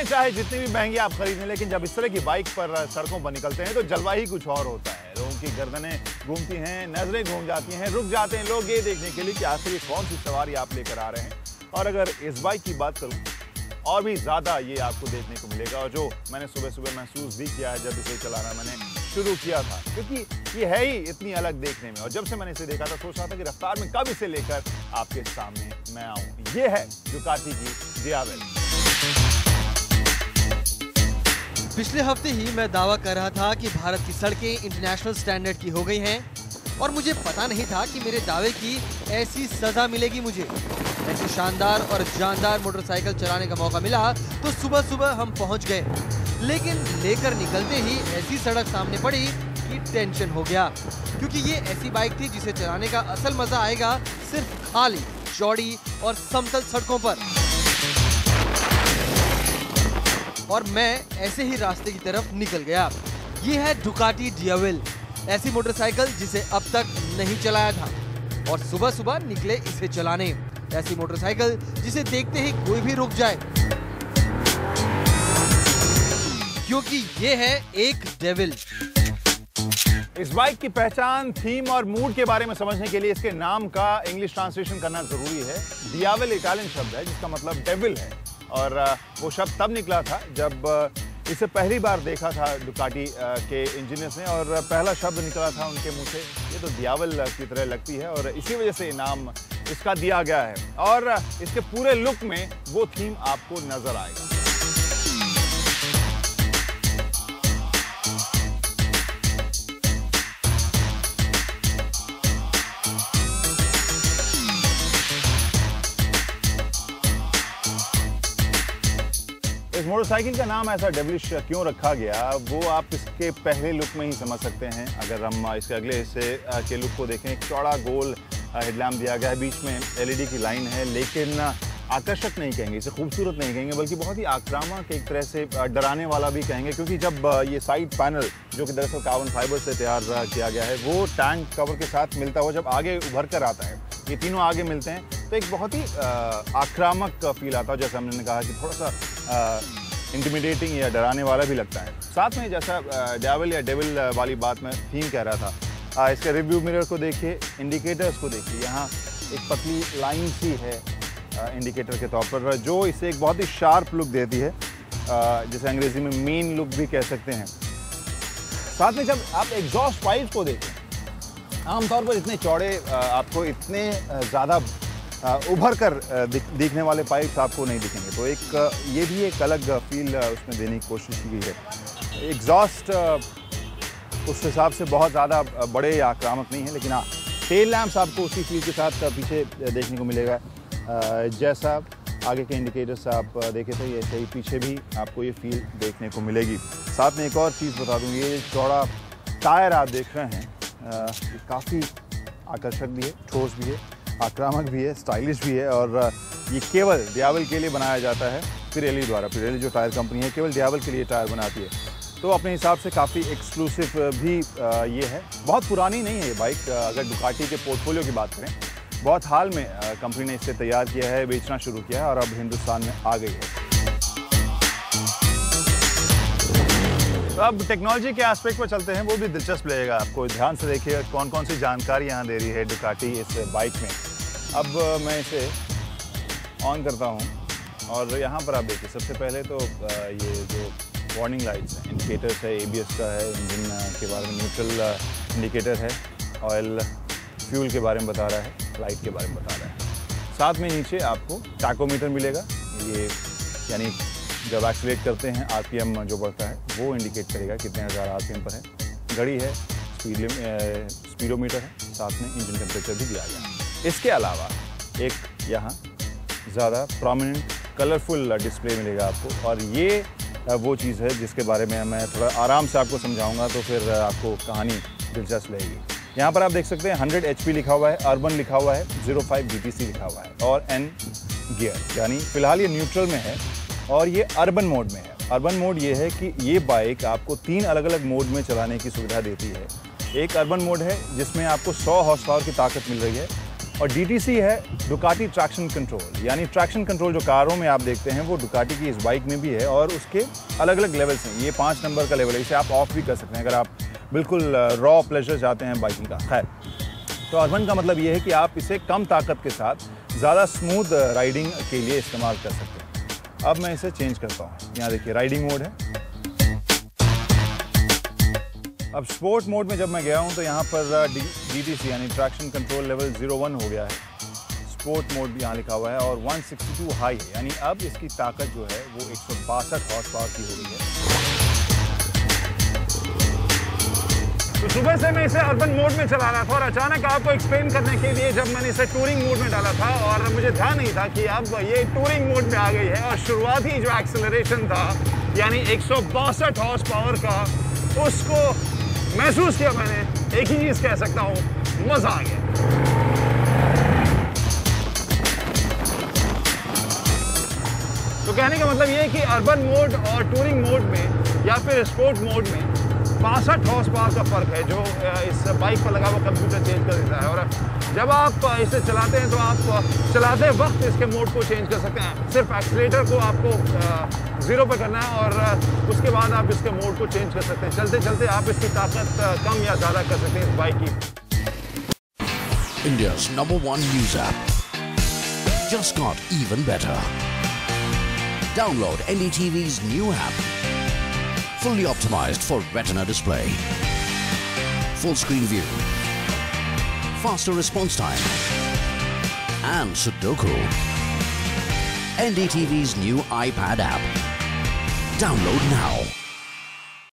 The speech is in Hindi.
चाहे जितनी भी महंगी आप खरीदें, लेकिन जब इस तरह की बाइक पर सड़कों पर निकलते हैं तो जलवा ही कुछ और होता है। लोगों की गर्दनें घूमती हैं, नजरें घूम जाती हैं, रुक जाते हैं लोग ये देखने के लिए कि आखिर ये कौन सी सवारी आप लेकर आ रहे हैं। और अगर इस बाइक की बात करूं, और भी ज़्यादा ये आपको देखने को मिलेगा, और जो मैंने सुबह सुबह महसूस भी किया है जब इसे चलाना मैंने शुरू किया था, क्योंकि ये है ही इतनी अलग देखने में। और जब से मैंने इसे देखा था सोच रहा था कि रफ्तार में कब इसे लेकर आपके सामने मैं आऊं। ये है दुकाटी की डियावेल। पिछले हफ्ते ही मैं दावा कर रहा था कि भारत की सड़कें इंटरनेशनल स्टैंडर्ड की हो गई हैं, और मुझे पता नहीं था कि मेरे दावे की ऐसी सजा मिलेगी मुझे। ऐसी शानदार और जानदार मोटरसाइकिल चलाने का मौका मिला तो सुबह सुबह हम पहुंच गए, लेकिन लेकर निकलते ही ऐसी सड़क सामने पड़ी कि टेंशन हो गया, क्योंकि ये ऐसी बाइक थी जिसे चलाने का असल मजा आएगा सिर्फ खाली, चौड़ी और समतल सड़कों पर। और मैं ऐसे ही रास्ते की तरफ निकल गया। ये है डुकाटी डियावेल, ऐसी मोटरसाइकिल जिसे अब तक नहीं चलाया था, और सुबह सुबह निकले इसे चलाने। ऐसी मोटरसाइकिल जिसे देखते ही कोई भी रुक जाए, क्योंकि ये है एक डेविल। इस बाइक की पहचान, थीम और मूड के बारे में समझने के लिए इसके नाम का इंग्लिश ट्रांसलेशन करना जरूरी है। डियावेल इटालियन शब्द है जिसका मतलब डेविल है, और वो शब्द तब निकला था जब इसे पहली बार देखा था डुकाटी के इंजीनियर्स ने, और पहला शब्द निकला था उनके मुंह से, ये तो डियावेल की तरह लगती है, और इसी वजह से नाम इसका दिया गया है। और इसके पूरे लुक में वो थीम आपको नजर आएगा। इस मोटरसाइकिल का नाम ऐसा डेविलिश क्यों रखा गया, वो आप इसके पहले लुक में ही समझ सकते हैं। अगर हम इसके अगले हिस्से के लुक को देखें, एक चौड़ा गोल हेडलैम्प दिया गया है, बीच में एलईडी की लाइन है, लेकिन आकर्षक नहीं कहेंगे, इसे खूबसूरत नहीं कहेंगे, बल्कि बहुत ही आक्रामक, एक तरह से डराने वाला भी कहेंगे, क्योंकि जब ये साइड पैनल जो कि दरअसल कार्बन फाइबर से तैयार किया गया है, वो टैंक कवर के साथ मिलता हुआ जब आगे उभर कर आता है, ये तीनों आगे मिलते हैं, तो एक बहुत ही आक्रामक फील आता है। जैसे हमने कहा कि थोड़ा सा इंटिमिडेटिंग या डराने वाला भी लगता है। साथ में जैसा डियावेल या डेविल वाली बात मैं थीम कह रहा था, इसके रिव्यू मिरर को देखिए, इंडिकेटर्स को देखिए, यहाँ एक पतली लाइन सी है इंडिकेटर के तौर पर, जो इसे एक बहुत ही शार्प लुक देती है, जिसे अंग्रेजी में मेन लुक भी कह सकते हैं। साथ में जब आप एग्जॉस्ट पाइप को देखें, आमतौर पर इतने चौड़े आपको इतने ज़्यादा उभर कर दिखने वाले पाइप्स आपको नहीं दिखेंगे, तो एक ये भी एक अलग फील उसमें देने की कोशिश की गई है। एग्जॉस्ट उस हिसाब से बहुत ज़्यादा बड़े या आक्रामक नहीं है, लेकिन हाँ, टेल लैंप्स आपको उसी फील के साथ पीछे देखने को मिलेगा। जैसा आगे के इंडिकेटर्स आप देखे थे, ऐसे ही पीछे भी आपको ये फील देखने को मिलेगी। साथ में एक और चीज़ बता दूँ, ये चौड़ा टायर आप देख रहे हैं, ये काफ़ी आकर्षक भी है, ठोस भी है, आक्रामक भी है, स्टाइलिश भी है, और ये केवल डियावेल के लिए बनाया जाता है पिरेली द्वारा। पिरेली जो टायर कंपनी है, केवल डियावेल के लिए टायर बनाती है, तो अपने हिसाब से काफ़ी एक्सक्लूसिव भी ये है। बहुत पुरानी नहीं है ये बाइक, अगर डुकाटी के पोर्टफोलियो की बात करें, बहुत हाल में कंपनी ने इसे तैयार किया है, बेचना शुरू किया है, और अब हिंदुस्तान में आ गई है। तो अब टेक्नोलॉजी के एस्पेक्ट पर चलते हैं, वो भी दिलचस्प लगेगा आपको। ध्यान से देखिए कौन कौन सी जानकारी यहाँ दे रही है डुकाटी इस बाइक में। अब मैं इसे ऑन करता हूँ, और यहाँ पर आप देखिए, सबसे पहले तो ये जो वार्निंग लाइट्स हैं, इंडिकेटर्स है, ABS का है, इंजन के बारे में न्यूट्रल इंडिकेटर है, ऑयल फ्यूल के बारे में बता रहा है, लाइट के बारे में बता रहा है। साथ में नीचे आपको टैकोमीटर मिलेगा, ये यानी जब एक्सीलेट करते हैं RPM जो बढ़ता है वो इंडिकेट करेगा कितने हज़ार RPM पर है। घड़ी है, स्पीडोमीटर है, साथ में इंजन टेम्परेचर भी दिया गया है। इसके अलावा एक यहाँ ज़्यादा प्रोमिनेंट कलरफुल डिस्प्ले मिलेगा आपको, और ये वो चीज़ है जिसके बारे में मैं थोड़ा आराम से आपको समझाऊंगा, तो फिर आपको कहानी दिलचस्प लगेगी। यहाँ पर आप देख सकते हैं 100 HP लिखा हुआ है, अर्बन लिखा हुआ है, 05 BTC लिखा हुआ है, और N गियर, यानी फिलहाल ये न्यूट्रल में है और ये अर्बन मोड में है। अर्बन मोड ये है कि ये बाइक आपको 3 अलग अलग मोड में चलाने की सुविधा देती है। एक अर्बन मोड है जिसमें आपको 100 हॉर्स पावर की ताकत मिल रही है, और DTC है डुकाटी ट्रैक्शन कंट्रोल, यानी ट्रैक्शन कंट्रोल जो कारों में आप देखते हैं वो डुकाटी की इस बाइक में भी है और उसके अलग अलग लेवल्स हैं। ये 5 नंबर का लेवल है, इसे आप ऑफ भी कर सकते हैं अगर आप बिल्कुल रॉ प्लेजर चाहते हैं बाइकिंग का। खैर, तो अर्बन का मतलब ये है कि आप इसे कम ताकत के साथ ज़्यादा स्मूथ राइडिंग के लिए इस्तेमाल कर सकते हैं। अब मैं इसे चेंज करता हूँ। यहाँ देखिए राइडिंग मोड है। अब स्पोर्ट मोड में जब मैं गया हूँ तो यहाँ पर DTC यानी ट्रैक्शन कंट्रोल लेवल 01 हो गया है। स्पोर्ट मोड भी यहाँ लिखा हुआ है और 162 हाई है, यानी अब इसकी ताकत जो है वो 162 हॉर्स पावर की हो गई है। तो सुबह से मैं इसे अर्बन मोड में चला रहा था और अचानक आपको एक्सप्लेन करने के लिए जब मैंने इसे टूरिंग मोड में डाला था और मुझे ध्यान नहीं था कि अब ये टूरिंग मोड में आ गई है और शुरुआती जो एक्सेलरेशन था यानी 162 हॉर्स पावर का, उसको महसूस किया मैंने। एक ही चीज कह सकता हूँ, मजा आ गया। तो कहने का मतलब ये है कि अर्बन मोड और टूरिंग मोड में या फिर स्पोर्ट मोड में 62 हॉर्स पावर का फर्क है जो इस बाइक पर लगा हुआ कंप्यूटर चेंज कर देता है। और जब आप इसे चलाते हैं तो आप चलाते वक्त इसके मोड को चेंज कर सकते हैं। सिर्फ एक्सीलेटर को आपको 0 पे करना है और उसके बाद आप इसके मोड को चेंज कर सकते हैं। चलते चलते आप इसकी ताकत कम या ज़्यादा कर सकते हैं इस बाइक की। India's #1 news app just got even better. Download NDTV's new app. Fully optimized for retina display. Full screen view. Faster response time. And Sudoku. NDTV's new iPad app. Download now.